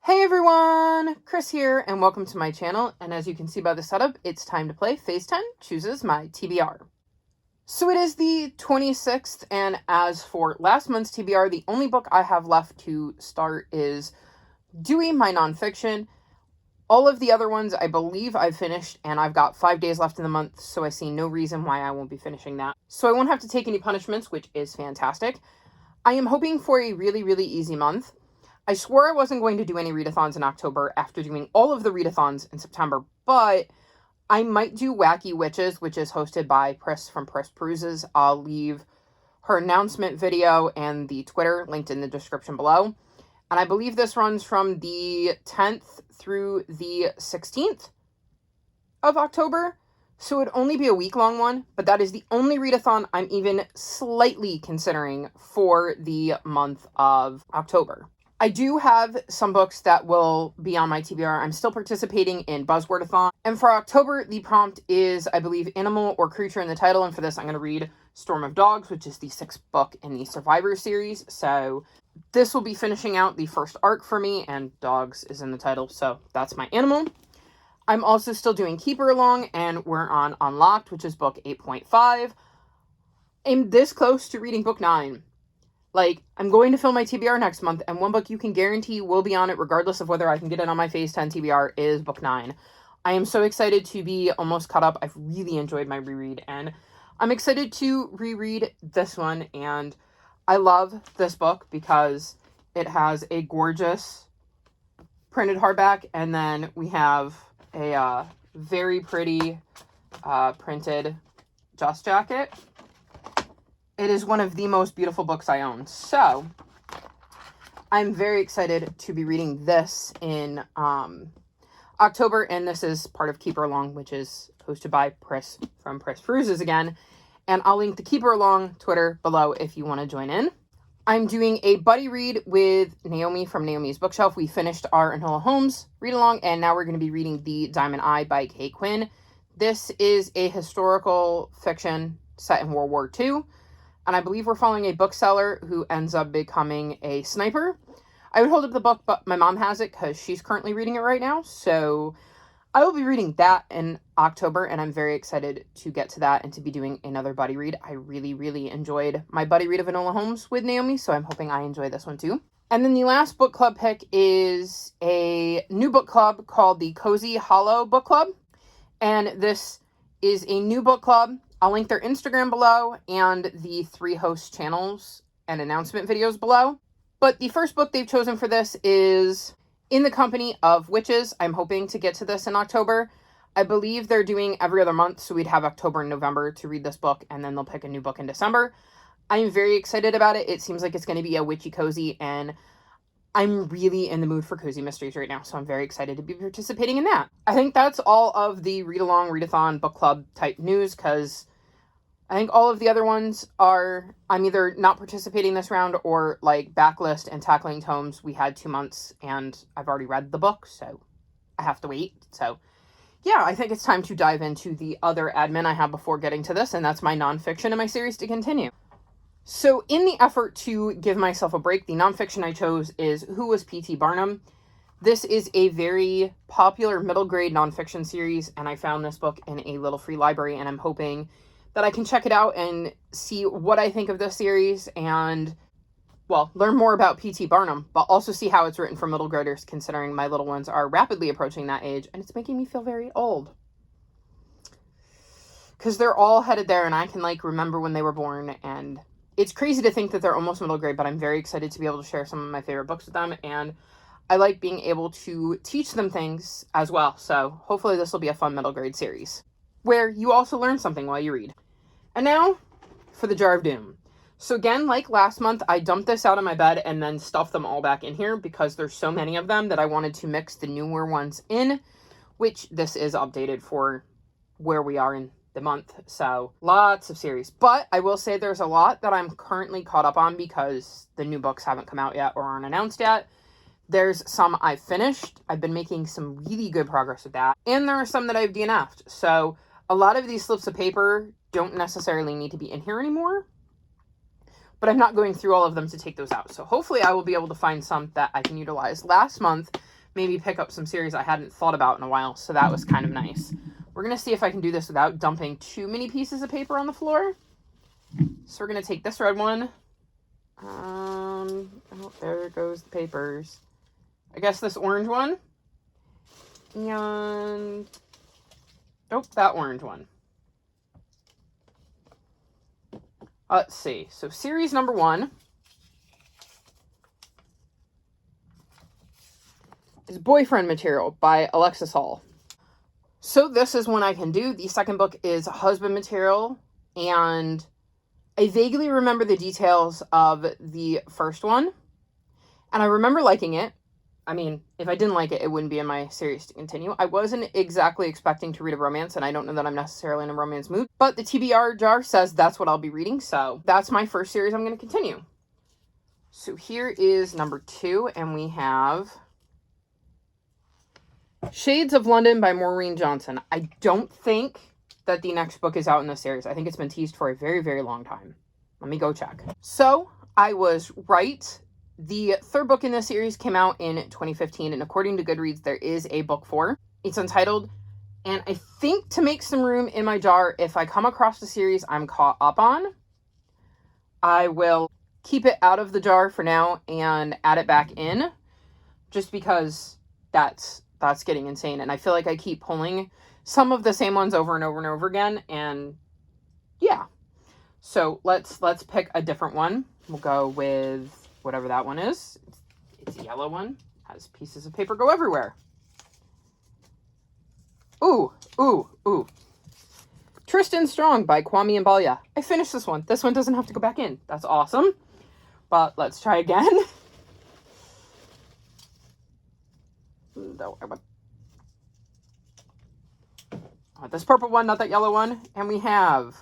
Hey everyone, Chris here, and welcome to my channel. And as you can see by the setup, it's time to play Phase 10 chooses my TBR. So it is the 26th, and as for last month's TBR, the only book I have left to start is Dewey, my nonfiction. All of the other ones I believe I've finished, and I've got 5 days left in the month, so I see no reason why I won't be finishing that. So I won't have to take any punishments, which is fantastic. I am hoping for a really easy month. I swore I wasn't going to do any readathons in October after doing all of the readathons in September, but I might do Wacky Witches, which is hosted by Pris from Pris Perusses. I'll leave her announcement video and the Twitter linked in the description below. And I believe this runs from the 10th through the 16th of October. So it'd only be a week-long one, but that is the only readathon I'm even slightly considering for the month of October. I do have some books that will be on my TBR. I'm still participating in Buzzwordathon. And for October, the prompt is, I believe, animal or creature in the title. And for this, I'm going to read Storm of Dogs, which is the 6th book in the Survivor series. So this will be finishing out the first arc for me, and dogs is in the title. So that's my animal. I'm also still doing Keeper Along, and we're on Unlocked, which is book 8.5. I'm this close to reading book 9. Like, I'm going to film my TBR next month, and one book you can guarantee will be on it regardless of whether I can get it on my Phase 10 TBR is book 9. I am so excited to be almost caught up. I've really enjoyed my reread, and I'm excited to reread this one, and I love this book because it has a gorgeous printed hardback, and then we have a very pretty printed dust jacket. It is one of the most beautiful books I own. So, I'm very excited to be reading this in October. And this is part of Keeper Along, which is hosted by Pris from Pris Perusses again. And I'll link the Keeper Along Twitter below if you want to join in. I'm doing a buddy read with Naomi from Naomi's Bookshelf. We finished our Enola Holmes read-along, and now we're going to be reading The Diamond Eye by Kay Quinn. This is a historical fiction set in World War II. And I believe we're following a bookseller who ends up becoming a sniper. I would hold up the book, but my mom has it because she's currently reading it right now. So I will be reading that in October, and I'm very excited to get to that and to be doing another buddy read. I really enjoyed my buddy read of Enola Holmes with Naomi, so I'm hoping I enjoy this one too. And then the last book club pick is a new book club called the Cozy Hollow Book Club. And this is a new book club. I'll link their Instagram below and the 3 host channels and announcement videos below. But the first book they've chosen for this is In the Company of Witches. I'm hoping to get to this in October. I believe they're doing every other month, so we'd have October and November to read this book, and then they'll pick a new book in December. I'm very excited about it. It seems like it's going to be a witchy cozy, and I'm really in the mood for cozy mysteries right now, so I'm very excited to be participating in that. I think that's all of the read-along, readathon, book club type news, because I think all of the other ones are, I'm either not participating this round or like backlist and tackling tomes. We had 2 months, and I've already read the book, so I have to wait. So yeah, I think it's time to dive into the other admin I have before getting to this, and that's my nonfiction in my series to continue. So in the effort to give myself a break, the nonfiction I chose is Who Was P.T. Barnum? This is a very popular middle grade nonfiction series, and I found this book in a little free library, and I'm hoping that I can check it out and see what I think of this series and, well, learn more about P.T. Barnum, but also see how it's written for middle graders, considering my little ones are rapidly approaching that age, and it's making me feel very old. Because they're all headed there, and I can, like, remember when they were born, and it's crazy to think that they're almost middle grade, but I'm very excited to be able to share some of my favorite books with them, and I like being able to teach them things as well, so hopefully this will be a fun middle grade series, where you also learn something while you read. And now, for the Jar of Doom. So again, like last month, I dumped this out on my bed and then stuffed them all back in here because there's so many of them that I wanted to mix the newer ones in, which this is updated for where we are in the month. So lots of series. But I will say there's a lot that I'm currently caught up on because the new books haven't come out yet or aren't announced yet. There's some I've finished. I've been making some really good progress with that. And there are some that I've DNF'd. So a lot of these slips of paper don't necessarily need to be in here anymore, but I'm not going through all of them to take those out. So hopefully I will be able to find some that I can utilize. Last month, maybe pick up some series I hadn't thought about in a while, so that was kind of nice. We're going to see if I can do this without dumping too many pieces of paper on the floor. So we're going to take this red one. Oh, there goes the papers. I guess this orange one. And... oh, that orange one. Let's see. So series number 1 is Boyfriend Material by Alexis Hall. So this is one I can do. The second book is Husband Material, and I vaguely remember the details of the first one, and I remember liking it. I mean, if I didn't like it, it wouldn't be in my series to continue. I wasn't exactly expecting to read a romance, and I don't know that I'm necessarily in a romance mood, but the TBR jar says that's what I'll be reading, so that's my first series I'm going to continue. So here is number 2, and we have Shades of London by Maureen Johnson. I don't think that the next book is out in this series. I think it's been teased for a very, very long time. Let me go check. So, I was right. The third book in this series came out in 2015, and according to Goodreads, there is a book 4. It's untitled, and I think to make some room in my jar, if I come across the series I'm caught up on, I will keep it out of the jar for now and add it back in, just because that's getting insane, and I feel like I keep pulling some of the same ones over and over and over again, and yeah. So let's pick a different one. We'll go with whatever that one is. It's a yellow one. Has pieces of paper go everywhere. Ooh. Tristan Strong by Kwame and Balya. I finished this one. This one doesn't have to go back in. That's awesome. But let's try again. No, I want this purple one, not that yellow one. And we have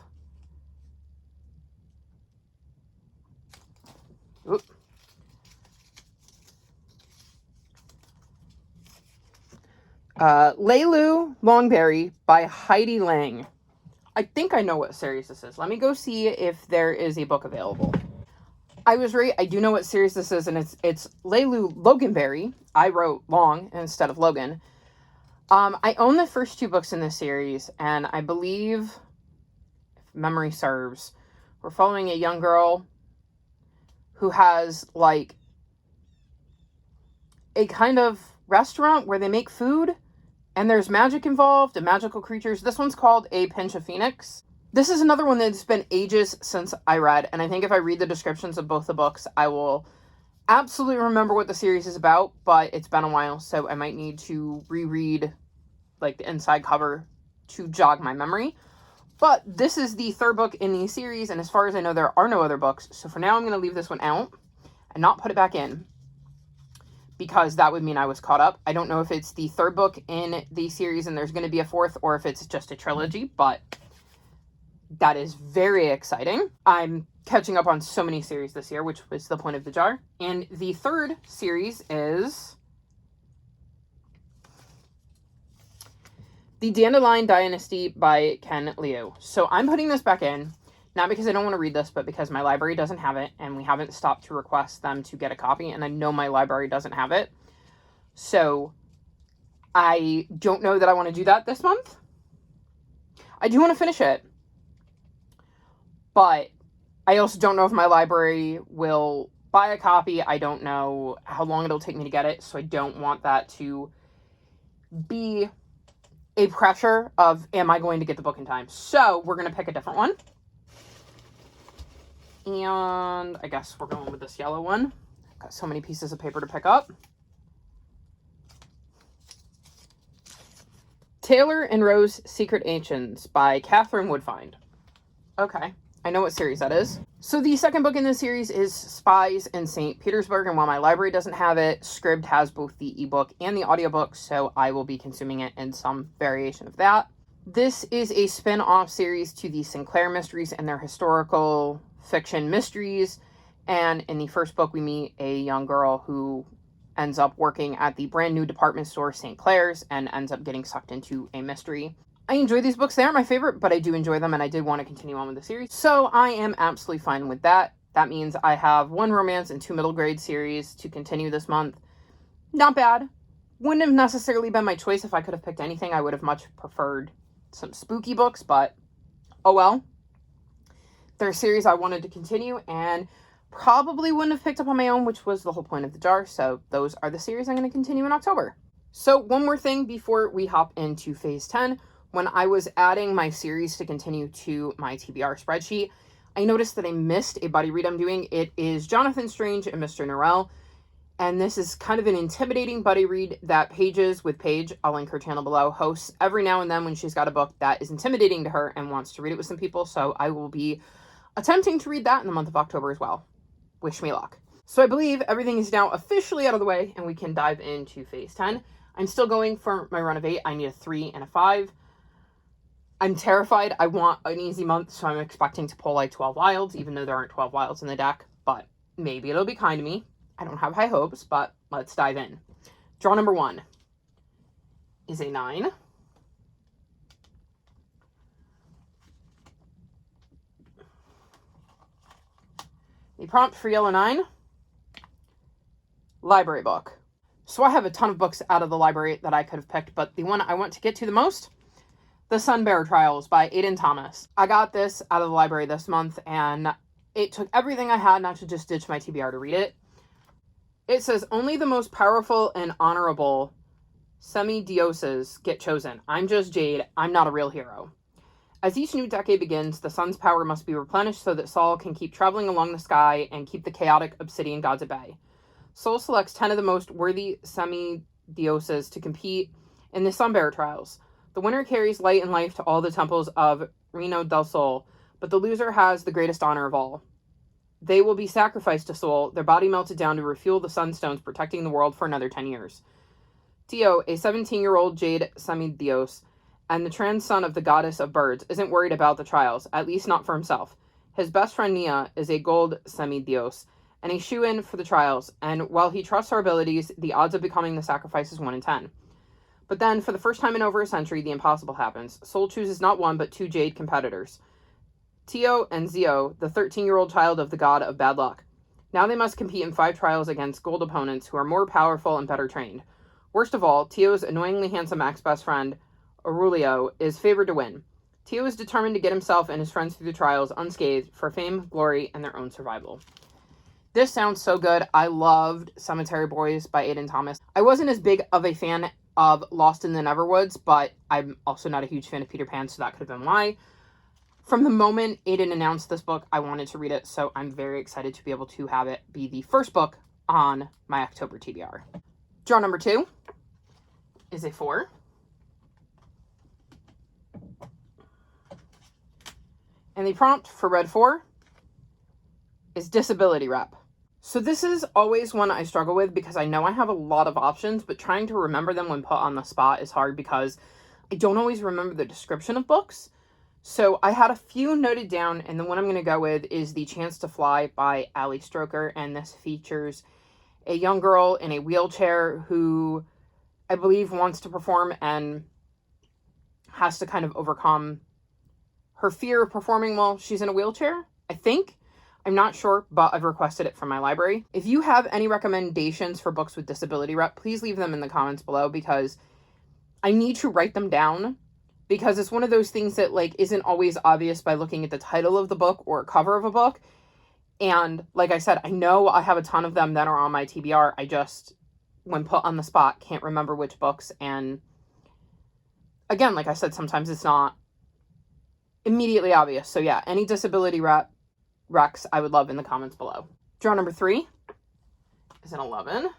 Leilu Longberry by Heidi Lang. I think I know what series this is. Let me go see if there is a book available. I was right. I do know what series this is, and it's Leilu Loganberry. I wrote Long instead of Logan. I own the first 2 books in this series, and I believe, if memory serves, we're following a young girl who has, like, a kind of restaurant where they make food, and there's magic involved and magical creatures. This one's called A Pinch of Phoenix. This is another one that's been ages since I read, and I think if I read the descriptions of both the books, I will absolutely remember what the series is about, but it's been a while, so I might need to reread, like, the inside cover to jog my memory. But this is the third book in the series, and as far as I know, there are no other books, so for now I'm going to leave this one out and not put it back in, because that would mean I was caught up. I don't know if it's the third book in the series and there's going to be a fourth, or if it's just a trilogy, but that is very exciting. I'm catching up on so many series this year, which was the point of the jar. And the third series is The Dandelion Dynasty by Ken Liu. So I'm putting this back in, not because I don't want to read this, but because my library doesn't have it, and we haven't stopped to request them to get a copy, and I know my library doesn't have it. So I don't know that I want to do that this month. I do want to finish it, but I also don't know if my library will buy a copy. I don't know how long it'll take me to get it, so I don't want that to be a pressure of, am I going to get the book in time? So we're going to pick a different one. And I guess we're going with this yellow one. Got so many pieces of paper to pick up. Taylor and Rose Secret Ancients by Catherine Woodfind. Okay, I know what series that is. So the second book in this series is Spies in St. Petersburg, and while my library doesn't have it, Scribd has both the ebook and the audiobook, so I will be consuming it in some variation of that. This is a spin-off series to the Sinclair Mysteries and their historical fiction mysteries, and in the first book we meet a young girl who ends up working at the brand new department store St. Clair's and ends up getting sucked into a mystery. I enjoy these books. They aren't my favorite, but I do enjoy them, and I did want to continue on with the series, so I am absolutely fine with that. That means I have 1 romance and 2 middle grade series to continue this month. Not bad. Wouldn't have necessarily been my choice. If I could have picked anything, I would have much preferred some spooky books, but oh well. They're a series I wanted to continue and probably wouldn't have picked up on my own, which was the whole point of the jar. So those are the series I'm going to continue in October. So one more thing before we hop into Phase 10. When I was adding my series to continue to my TBR spreadsheet, I noticed that I missed a buddy read I'm doing. It is Jonathan Strange and Mr. Norrell. And this is kind of an intimidating buddy read that Pages with Paige, I'll link her channel below, hosts every now and then when she's got a book that is intimidating to her and wants to read it with some people. So I will be attempting to read that in the month of October as well. Wish me luck. So I believe everything is now officially out of the way and we can dive into Phase 10. I'm still going for my run of 8. I need a 3 and a 5. I'm terrified. I want an easy month, so I'm expecting to pull like 12 wilds, even though there aren't 12 wilds in the deck. But maybe it'll be kind to me. I don't have high hopes, but let's dive in. Draw number 1 is a 9. The prompt for yellow 9, library book. So I have a ton of books out of the library that I could have picked, but the one I want to get to the most, The Sunbearer Trials by Aiden Thomas. I got this out of the library this month, and it took everything I had not to just ditch my TBR to read it. It says, only the most powerful and honorable semi-dioses get chosen. I'm just Jade. I'm not a real hero. As each new decade begins, the sun's power must be replenished so that Sol can keep traveling along the sky and keep the chaotic obsidian gods at bay. Sol selects 10 of the most worthy semi-dioses to compete in the Sunbearer Trials. The winner carries light and life to all the temples of Reino del Sol, but the loser has the greatest honor of all. They will be sacrificed to Sol, their body melted down to refuel the sunstones protecting the world for another 10 years. Tio, a 17-year-old jade semi-dios, and the trans son of the goddess of birds, isn't worried about the trials, at least not for himself. His best friend Nia is a gold semi-dios, and a shoe-in for the trials, and while he trusts her abilities, the odds of becoming the sacrifice is 1 in 10. But then, for the first time in over a century, the impossible happens. Sol chooses not 1, but 2 jade competitors. Tio and Zio, the 13-year-old child of the god of bad luck. Now they must compete in 5 trials against gold opponents who are more powerful and better trained. Worst of all, Tio's annoyingly handsome ex-best friend, Aurelio, is favored to win. Tio is determined to get himself and his friends through the trials unscathed for fame, glory, and their own survival. This sounds so good. I loved Cemetery Boys by Aiden Thomas. I wasn't as big of a fan of Lost in the Neverwoods, but I'm also not a huge fan of Peter Pan, so that could have been why. From the moment Aiden announced this book, I wanted to read it, so I'm very excited to be able to have it be the first book on my October TBR. Draw number 2 is a 4. And the prompt for Red 4 is disability rep. So this is always one I struggle with because I know I have a lot of options, but trying to remember them when put on the spot is hard because I don't always remember the description of books. So I had a few noted down, and the one I'm going to go with is The Chance to Fly by Ali Stroker, and this features a young girl in a wheelchair who I believe wants to perform and has to kind of overcome her fear of performing while she's in a wheelchair, I think. I'm not sure, but I've requested it from my library. If you have any recommendations for books with disability rep, please leave them in the comments below because I need to write them down because it's one of those things that like isn't always obvious by looking at the title of the book or cover of a book. And like I said, I know I have a ton of them that are on my TBR. I just, when put on the spot, can't remember which books. And again, like I said, sometimes it's not immediately obvious. So yeah, any disability recs I would love in the comments below. Draw number 3 is an 11.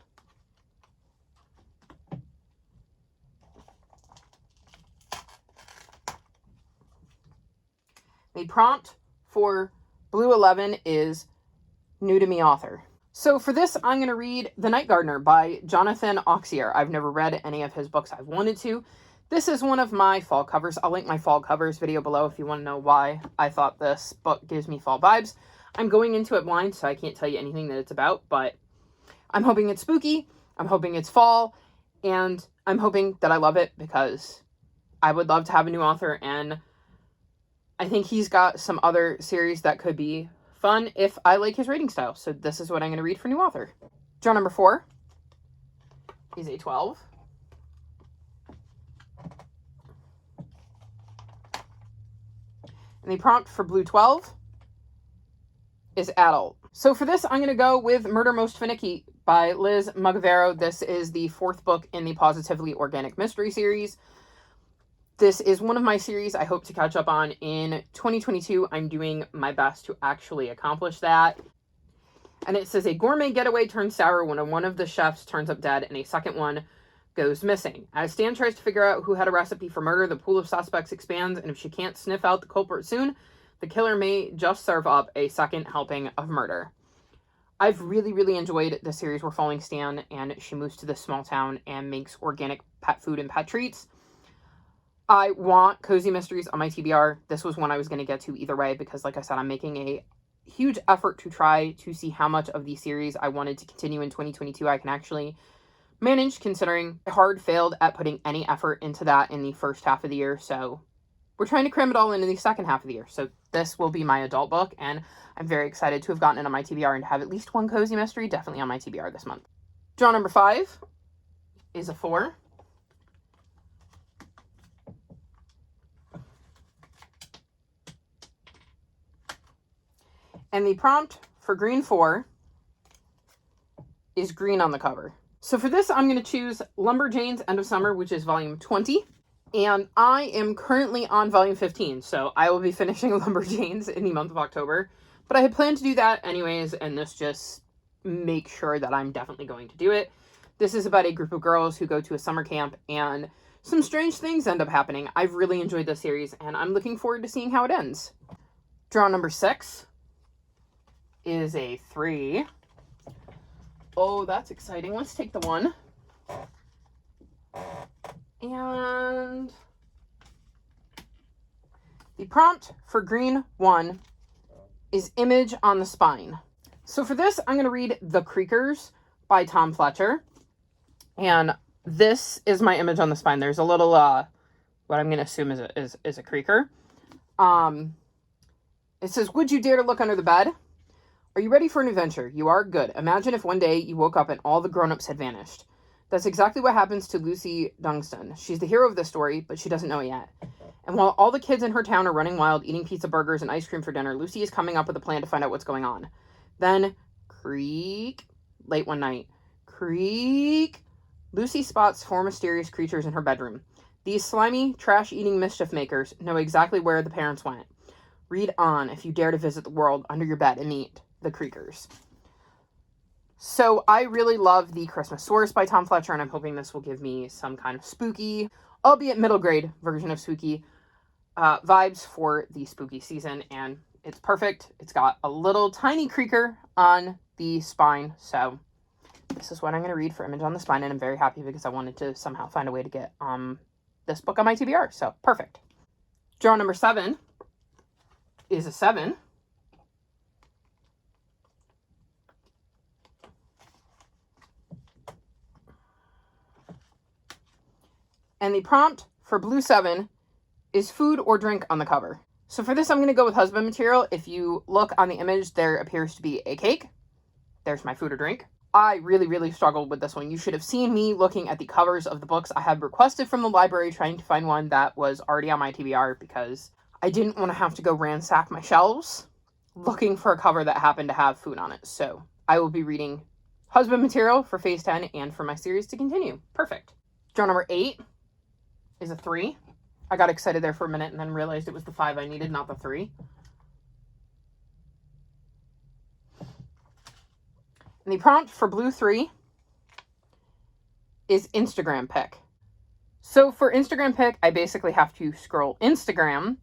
The prompt for Blue 11 is new to me author. So for this, I'm going to read The Night Gardener by Jonathan Auxier. I've never read any of his books. I've wanted to. This is one of my fall covers. I'll link my fall covers video below if you want to know why I thought this book gives me fall vibes. I'm going into it blind, so I can't tell you anything that it's about, but I'm hoping it's spooky. I'm hoping it's fall, and I'm hoping that I love it because I would love to have a new author, and I think he's got some other series that could be fun if I like his writing style. So this is what I'm going to read for new author. Draw number 4 is a 12. And the prompt for Blue 12 is adult. So for this, I'm going to go with Murder Most Finicky by Liz Mugavero. This is the 4th book in the Positively Organic Mystery series. This is one of my series I hope to catch up on in 2022. I'm doing my best to actually accomplish that. And it says a gourmet getaway turns sour when one of the chefs turns up dead and a second one goes missing. As Stan tries to figure out who had a recipe for murder, the pool of suspects expands, and if she can't sniff out the culprit soon, the killer may just serve up a second helping of murder. I've really enjoyed the series. We're following Stan, and she moves to this small town and makes organic pet food and pet treats. I want cozy mysteries on my TBR. This was one I was going to get to either way because, like I said, I'm making a huge effort to try to see how much of the series I wanted to continue in 2022 I can actually manage, considering I hard failed at putting any effort into that in the first half of the year. So we're trying to cram it all into the second half of the year. So this will be my adult book, and I'm very excited to have gotten it on my TBR and have at least one cozy mystery definitely on my TBR this month. Draw number 5 is a 4. And the prompt for Green 4 is green on the cover. So for this, I'm going to choose Lumberjanes End of Summer, which is volume 20. And I am currently on volume 15, so I will be finishing Lumberjanes in the month of October. But I had planned to do that anyways, and this just makes sure that I'm definitely going to do it. This is about a group of girls who go to a summer camp, and some strange things end up happening. I've really enjoyed this series, and I'm looking forward to seeing how it ends. Draw number 6 is a 3. Oh, that's exciting. Let's take the 1. And the prompt for Green 1 is image on the spine. So for this, I'm going to read The Creakers by Tom Fletcher. And this is my image on the spine. There's a little, what I'm going to assume is a creaker. It says, would you dare to look under the bed? Are you ready for an adventure? You are? Good. Imagine if one day you woke up and all the grown-ups had vanished. That's exactly what happens to Lucy Dungston. She's the hero of the story, but she doesn't know it yet. And while all the kids in her town are running wild, eating pizza burgers and ice cream for dinner, Lucy is coming up with a plan to find out what's going on. Then, creak, late one night, creak, Lucy spots 4 mysterious creatures in her bedroom. These slimy, trash-eating mischief makers know exactly where the parents went. Read on if you dare to visit the world under your bed and meet the Creakers. So I really love The Christmas Source by Tom Fletcher, and I'm hoping this will give me some kind of spooky, albeit middle grade version of spooky vibes for the spooky season, and it's perfect. It's got a little tiny creaker on the spine, so this is what I'm going to read for image on the spine, and I'm very happy because I wanted to somehow find a way to get this book on my TBR, so perfect. Draw number 7 is a 7. And the prompt for Blue 7 is food or drink on the cover. So for this, I'm going to go with husband material. If you look on the image, there appears to be a cake. There's my food or drink. I really struggled with this one. You should have seen me looking at the covers of the books I had requested from the library, trying to find one that was already on my TBR because I didn't want to have to go ransack my shelves looking for a cover that happened to have food on it. So I will be reading husband material for phase 10 and for my series to continue. Perfect. Draw number 8 is a 3. I got excited there for a minute and then realized it was the 5 I needed, not the 3. And the prompt for Blue 3 is Instagram pic. So for Instagram pic, I basically have to scroll Instagram.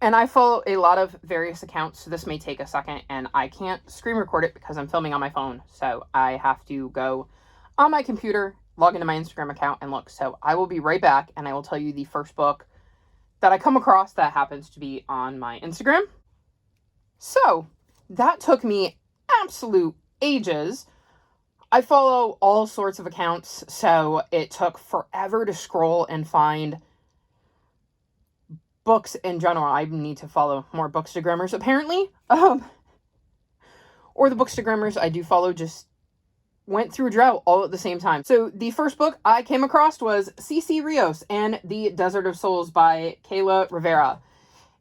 And I follow a lot of various accounts, so this may take a second, and I can't screen record it because I'm filming on my phone. So I have to go on my computer, log into my Instagram account, and look. So I will be right back, and I will tell you the first book that I come across that happens to be on my Instagram. So that took me absolute ages. I follow all sorts of accounts, so it took forever to scroll and find books in general. I need to follow more bookstagrammers, apparently. Or the bookstagrammers I do follow just went through a drought all at the same time. So the first book I came across was C.C. Rios and the Desert of Souls by Kayla Rivera.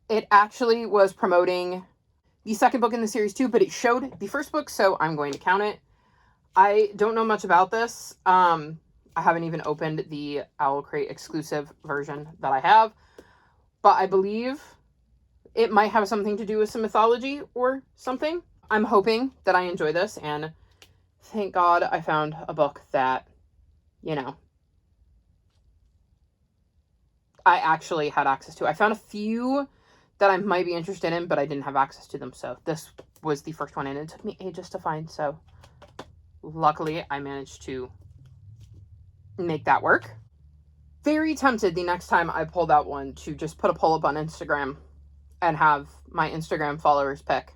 It actually was promoting the second book in the series too, but it showed the first book, so I'm going to count it. I don't know much about this. I haven't even opened the Owl Crate exclusive version that I have, but I believe it might have something to do with some mythology or something. I'm hoping that I enjoy this, and thank God I found a book that, you know, I actually had access to. I found a few that I might be interested in, but I didn't have access to them, so this was the first one, and it took me ages to find, so luckily I managed to make that work. Very tempted the next time I pull that one to just put a poll up on Instagram and have my Instagram followers pick,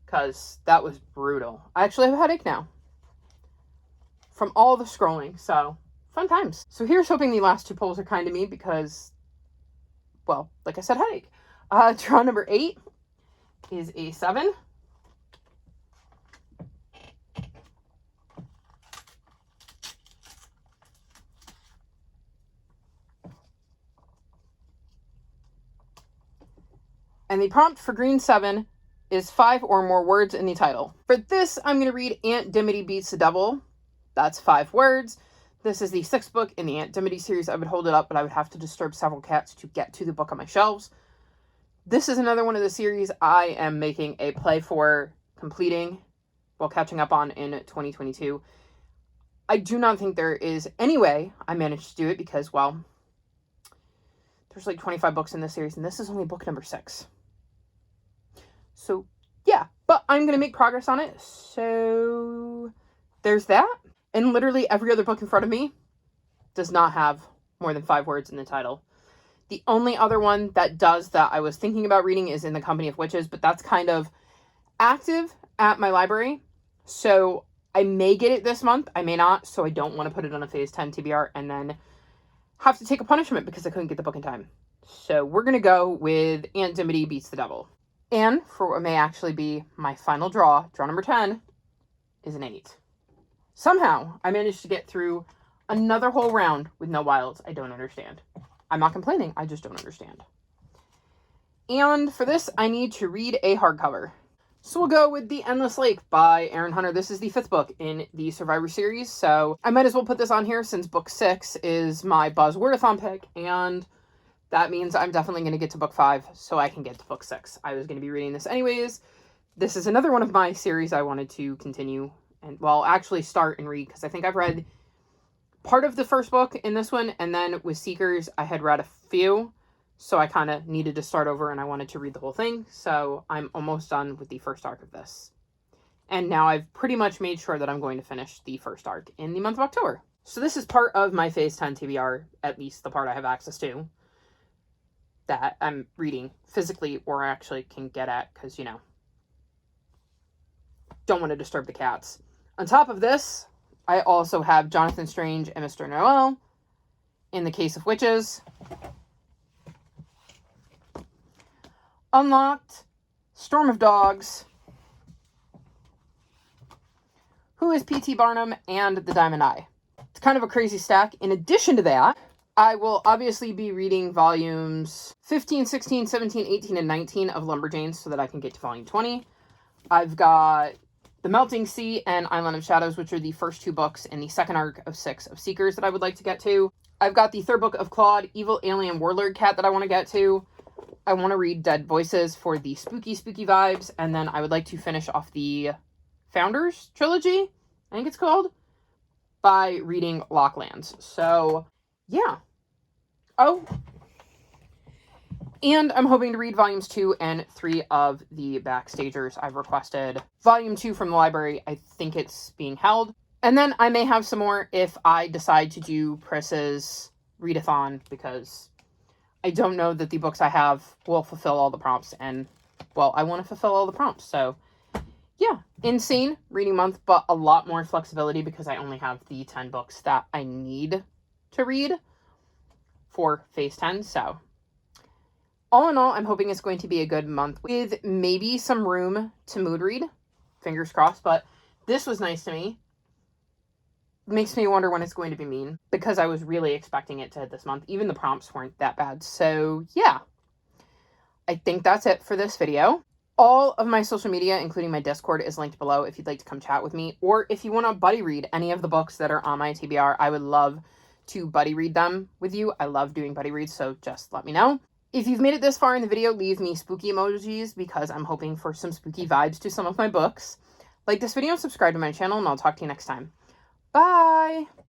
because that was brutal. I actually have a headache now from all the scrolling, so fun times. So here's hoping the last two polls are kind to me because, well, like I said, headache. Draw number 8 is a 7. And the prompt for green 7 is 5 or more words in the title. For this, I'm going to read Aunt Dimity Beats the Devil. That's 5 words. This is the 6th book in the Aunt Dimity series. I would hold it up, but I would have to disturb several cats to get to the book on my shelves. This is another one of the series I am making a play for completing while catching up on in 2022. I do not think there is any way I managed to do it because, well, there's like 25 books in this series, and this is only book number 6. So, yeah, but I'm going to make progress on it. So, there's that. And literally every other book in front of me does not have more than 5 words in the title. The only other one that does that I was thinking about reading is In the Company of Witches, but that's kind of active at my library. So, I may get it this month. I may not, so I don't want to put it on a Phase 10 TBR and then have to take a punishment because I couldn't get the book in time. So, we're going to go with Aunt Dimity Beats the Devil. And for what may actually be my final draw number 10, is an 8. Somehow, I managed to get through another whole round with no wilds. I don't understand. I'm not complaining, I just don't understand. And for this, I need to read a hardcover. So we'll go with The Endless Lake by Aaron Hunter. This is the 5th book in the Survivor series, so I might as well put this on here since book 6 is my Buzz Wordathon pick, and that means I'm definitely going to get to book 5 so I can get to book 6. I was going to be reading this anyways. This is another one of my series I wanted to continue and, well, actually start and read because I think I've read part of the first book in this one, and then with Seekers I had read a few, so I kind of needed to start over and I wanted to read the whole thing, so I'm almost done with the first arc of this. And now I've pretty much made sure that I'm going to finish the first arc in the month of October. So this is part of my Phase 10 TBR, at least the part I have access to, that I'm reading physically or actually can get at because, you know, don't want to disturb the cats. On top of this, I also have Jonathan Strange and Mr. Noel, In the Case of Witches, Unlocked, Storm of Dogs, Who is P.T. Barnum, and The Diamond Eye. It's kind of a crazy stack. In addition to that, I will obviously be reading volumes 15, 16, 17, 18, and 19 of Lumberjanes so that I can get to volume 20. I've got The Melting Sea and Island of Shadows, which are the first 2 books in the second arc of 6 of Seekers that I would like to get to. I've got the 3rd book of Claude, Evil Alien Warlord Cat, that I want to get to. I want to read Dead Voices for the spooky vibes, and then I would like to finish off the Founders trilogy, I think it's called, by reading Locklands. So, yeah. Oh, and I'm hoping to read volumes 2 and 3 of the Backstagers. I've requested volume 2 from the library. I think it's being held. And then I may have some more if I decide to do Pris's readathon, because I don't know that the books I have will fulfill all the prompts, and, well, I want to fulfill all the prompts, so, yeah. Insane reading month, but a lot more flexibility because I only have the 10 books that I need to read for Phase 10, so all in all, I'm hoping it's going to be a good month with maybe some room to mood read. Fingers crossed, but this was nice to me. makes me wonder when it's going to be mean, because I was really expecting it to hit this month. Even the prompts weren't that bad. So yeah, I think that's it for this video. All of my social media, including my Discord, is linked below if you'd like to come chat with me, or if you want to buddy read any of the books that are on my TBR. I would love to buddy read them with you. I love doing buddy reads, so just let me know. If you've made it this far in the video, leave me spooky emojis, because I'm hoping for some spooky vibes to some of my books. Like this video, subscribe to my channel, and I'll talk to you next time. Bye!